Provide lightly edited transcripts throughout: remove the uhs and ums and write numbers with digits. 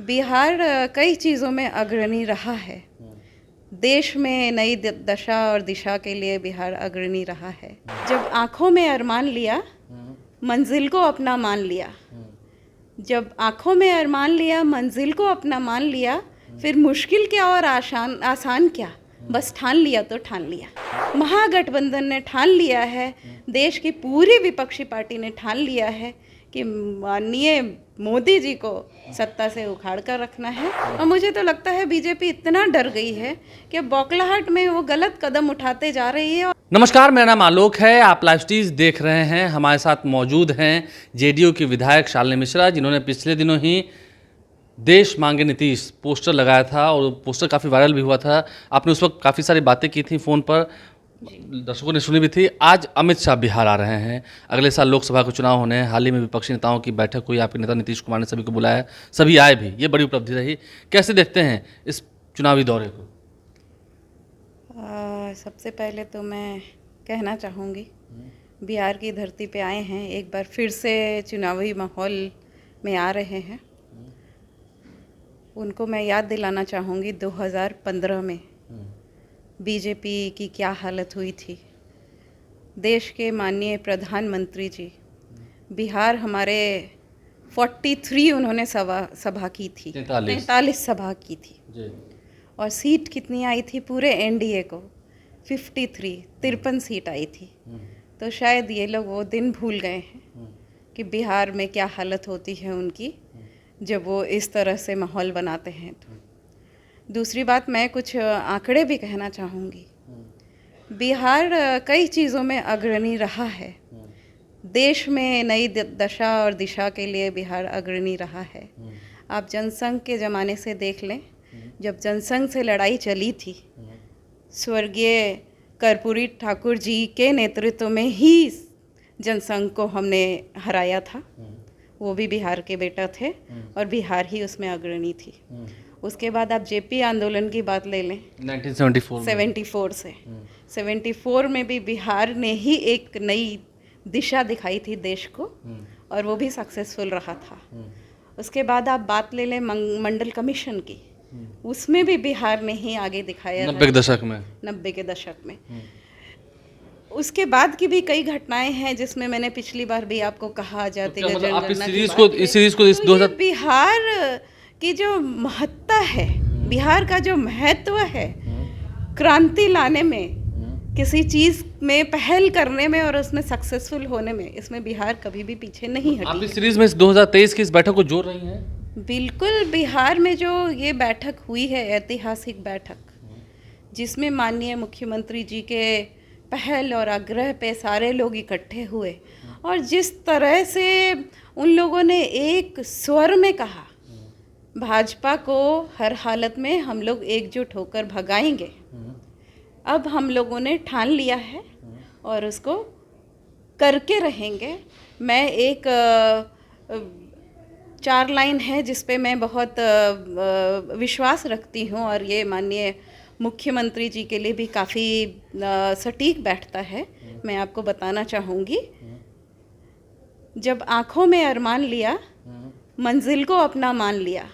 बिहार कई चीज़ों में अग्रणी रहा है। देश में नई दशा और दिशा के लिए बिहार अग्रणी रहा है। जब आँखों में अरमान लिया, मंजिल को अपना मान लिया। जब आँखों में अरमान लिया, मंजिल को अपना मान लिया, फिर मुश्किल क्या और आसान क्या, बस ठान लिया तो ठान लिया। महागठबंधन ने ठान लिया है, देश की पूरी विपक्षी पार्टी ने ठान लिया है कि माननीय मोदी जी को सत्ता से उखाड़ कर रखना है। और मुझे तो लगता है बीजेपी इतना डर गई है कि बौखलाहट में वो गलत कदम उठाते जा रही है। नमस्कार, मेरा नाम आलोक है। आप लाइव स्टीज देख रहे हैं। हमारे साथ मौजूद हैं जेडीयू की विधायक शालिनी मिश्रा, जिन्होंने पिछले दिनों ही देश मांगे नीतीश पोस्टर लगाया था और पोस्टर काफ़ी वायरल भी हुआ था। आपने उस वक्त काफ़ी सारी बातें की थी, फ़ोन पर दर्शकों ने सुनी भी थी। आज अमित शाह बिहार आ रहे हैं, अगले साल लोकसभा के चुनाव होने हैं। हाल ही में विपक्षी नेताओं की बैठक हुई, आपके नेता नीतीश कुमार ने सभी को बुलाया, सभी आए भी, ये बड़ी उपलब्धि रही। कैसे देखते हैं इस चुनावी दौरे को? सबसे पहले तो मैं कहना चाहूँगी, बिहार की धरती पे आए हैं, एक बार फिर से चुनावी माहौल में आ रहे हैं। उनको मैं याद दिलाना चाहूँगी 2015 में बीजेपी की क्या हालत हुई थी। देश के माननीय प्रधानमंत्री जी बिहार हमारे 43 उन्होंने सभा की थी, 43 सभा की थी जी। और सीट कितनी आई थी पूरे एनडीए को? 53 सीट आई थी। तो शायद ये लोग वो दिन भूल गए हैं कि बिहार में क्या हालत होती है उनकी जब वो इस तरह से माहौल बनाते हैं। तो दूसरी बात, मैं कुछ आंकड़े भी कहना चाहूँगी। बिहार कई चीज़ों में अग्रणी रहा है। देश में नई दशा और दिशा के लिए बिहार अग्रणी रहा है। आप जनसंघ के ज़माने से देख लें, जब जनसंघ से लड़ाई चली थी, स्वर्गीय कर्पूरी ठाकुर जी के नेतृत्व में ही जनसंघ को हमने हराया था। वो भी बिहार के बेटा थे और बिहार ही उसमें अग्रणी थी। उसके बाद आप जेपी आंदोलन की बात ले लें 1974 से 74 में भी बिहार ने ही एक नई दिशा दिखाई थी देश को, और वो भी सक्सेसफुल रहा था। उसके बाद आप बात ले लें मंडल कमीशन की, उसमें भी बिहार ने ही आगे दिखाया 90 के दशक में। उसके बाद की भी कई घटनाएं हैं जिसमें मैंने पिछली बार भी आपको कहा जाती है बिहार की जो महत्ता है, बिहार का जो महत्व है क्रांति लाने में, किसी चीज़ में पहल करने में और उसमें सक्सेसफुल होने में, इसमें बिहार कभी भी पीछे नहीं हटी। आप इस सीरीज में 2023 की इस बैठक को जोड़ रही हैं? बिल्कुल। बिहार में जो ये बैठक हुई है, ऐतिहासिक बैठक, जिसमें माननीय मुख्यमंत्री जी के पहल और आग्रह पे सारे लोग इकट्ठे हुए और जिस तरह से उन लोगों ने एक स्वर में कहा, भाजपा को हर हालत में हम लोग एकजुट होकर भगाएंगे। अब हम लोगों ने ठान लिया है और उसको करके रहेंगे। मैं एक 4 लाइन है जिस पे मैं बहुत विश्वास रखती हूँ और ये माननीय मुख्यमंत्री जी के लिए भी काफ़ी सटीक बैठता है, मैं आपको बताना चाहूँगी। जब आँखों में अरमान लिया, मंजिल को अपना मान लिया।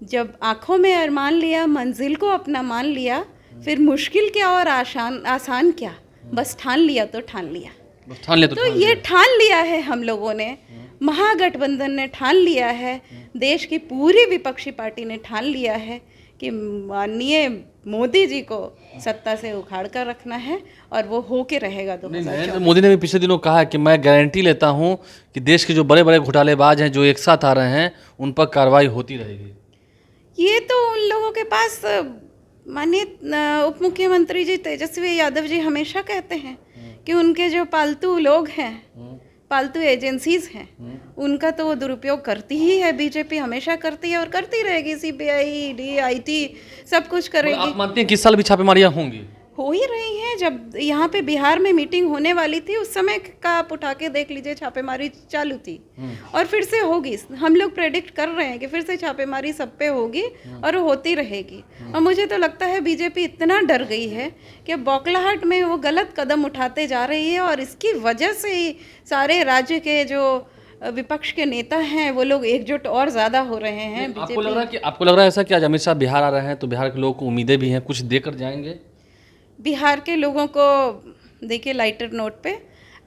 जब आँखों में अरमान लिया, मंजिल को अपना मान लिया, फिर मुश्किल क्या और आसान क्या, बस ठान लिया तो ठान लिया। तो ये ठान लिया है हम लोगों ने, महागठबंधन ने ठान लिया है, देश की पूरी विपक्षी पार्टी ने ठान लिया है कि माननीय मोदी जी को सत्ता से उखाड़ कर रखना है और वो हो के रहेगा। नरेंद्र मोदी ने भी पिछले दिनों कहा है कि मैं गारंटी लेता हूं कि देश के जो बड़े बड़े घोटालेबाज हैं जो एक साथ आ रहे हैं उन पर कार्रवाई होती रहेगी। ये तो उन लोगों के पास माननीय उप मुख्यमंत्री जी तेजस्वी यादव जी हमेशा कहते हैं कि उनके जो पालतू लोग हैं, पालतू एजेंसीज हैं, उनका तो वो दुरुपयोग करती ही है। बीजेपी हमेशा करती है और करती रहेगी। सीबीआई, ईडी, आईटी सब कुछ करेगी। आप मानते हैं कि इस साल भी छापेमारियां होंगी? हो ही रही हैं। जब यहाँ पे बिहार में मीटिंग होने वाली थी उस समय का आप उठा के देख लीजिए, छापेमारी चालू थी और फिर से होगी। हम लोग प्रेडिक्ट कर रहे हैं कि फिर से छापेमारी सब पे होगी और होती रहेगी। और मुझे तो लगता है बीजेपी इतना डर गई है कि बौखलाहट में वो गलत कदम उठाते जा रही है और इसकी वजह से ही सारे राज्य के जो विपक्ष के नेता हैं वो लोग एकजुट और ज़्यादा हो रहे हैं। आपको लग रहा है ऐसा कि आज अमित शाह बिहार आ रहे हैं तो बिहार के लोगों को उम्मीदें भी हैं, कुछ देकर जाएंगे? बिहार के लोगों को देखिए, लाइटर नोट पे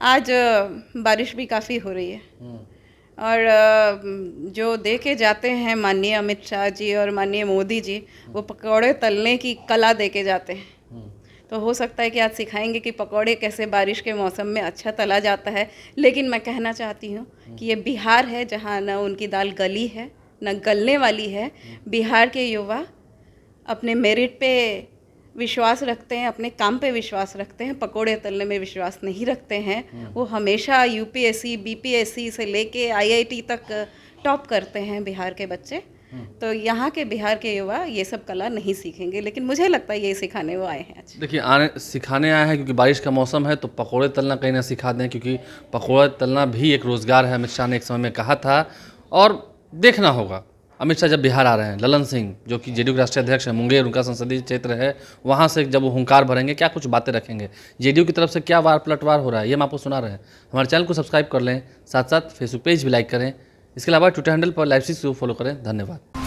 आज बारिश भी काफ़ी हो रही है और जो दे के जाते हैं माननीय अमित शाह जी और माननीय मोदी जी, वो पकौड़े तलने की कला दे के जाते हैं। तो हो सकता है कि आज सिखाएंगे कि पकौड़े कैसे बारिश के मौसम में अच्छा तला जाता है। लेकिन मैं कहना चाहती हूँ कि ये बिहार है जहाँ न उनकी दाल गली है न गलने वाली है। बिहार के युवा अपने मेरिट पे विश्वास रखते हैं, अपने काम पे विश्वास रखते हैं, पकोड़े तलने में विश्वास नहीं रखते हैं। वो हमेशा यूपीएससी बीपीएससी से लेके आईआईटी तक टॉप करते हैं बिहार के बच्चे। तो यहाँ के बिहार के युवा ये सब कला नहीं सीखेंगे, लेकिन मुझे लगता है ये सिखाने वो आए हैं आज। देखिए, सिखाने आए हैं क्योंकि बारिश का मौसम है तो पकोड़े तलना कहीं ना सिखा दें, क्योंकि पकोड़े तलना भी एक रोज़गार है, अमित शाह ने एक समय में कहा था। और देखना होगा अमित शाह जब बिहार आ रहे हैं, ललन सिंह जो कि जेडीयू के राष्ट्रीय अध्यक्ष हैं, मुंगेर उनका संसदीय क्षेत्र है, वहाँ से जब वो हुंकार भरेंगे, क्या कुछ बातें रखेंगे, जेडीयू की तरफ से क्या वार पलटवार हो रहा है, ये हम आपको सुना रहे हैं। हमारे चैनल को सब्सक्राइब कर लें, साथ साथ फेसबुक पेज भी लाइक करें। इसके अलावा ट्विटर हैंडल पर लाइव को फॉलो करें। धन्यवाद।